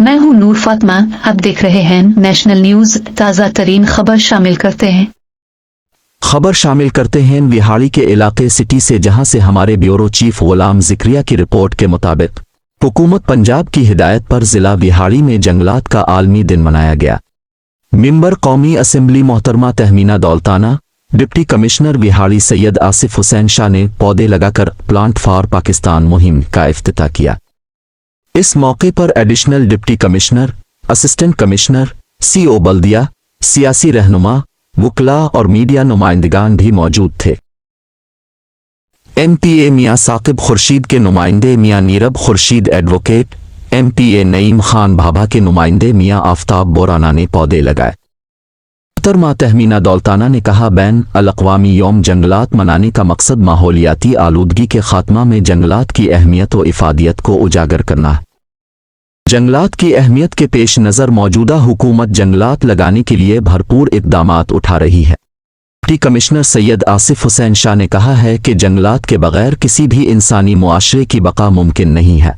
मैं हूं नूर फातिमा। आप देख रहे हैं नेशनल न्यूज। ताज़ा तरीन खबर शामिल करते हैं विहाड़ी के इलाके सिटी से, जहां से हमारे ब्यूरो चीफ गुलाम जिक्रिया की रिपोर्ट के मुताबिक हुकूमत पंजाब की हिदायत पर जिला विहाड़ी में जंगलात का आलमी दिन मनाया गया। मेंबर कौमी असेंबली मोहतरमा तहमीना दौलताना, डिप्टी कमिश्नर विहाड़ी सैयद आसिफ हुसैन शाह ने पौधे लगाकर प्लांट फॉर पाकिस्तान मुहिम का इफ्तिताह किया। इस मौके पर additional deputy commissioner, assistant commissioner, CO बल्दिया, सियासी रहनुमा, वकला और मीडिया नुमाइंदगान भी मौजूद थे। MPA मियां साकिब खुर्शीद के नुमाइंदे मियां नीरब खुर्शीद एडवोकेट, MPA नईम खान भाभा के नुमाइंदे मियां आफ्ताब बोराना ने पौधे लगाए। मोहतरमा तहमीना दौलताना ने कहा, बैन अल-अक़वामी यौम जंगलात मनाने का मकसद माहौलियाती आलूदगी के खात्मा में जंगलात की अहमियत व इफादियत को उजागर करना है। जंगलात की अहमियत के पेश नज़र मौजूदा हुकूमत जंगलात लगाने के लिए भरपूर इक़दामात उठा रही है। डिप्टी कमिश्नर सैयद आसिफ हुसैन शाह ने कहा है कि जंगलात के बगैर किसी भी इंसानी मुआशरे की बका मुमकिन नहीं है।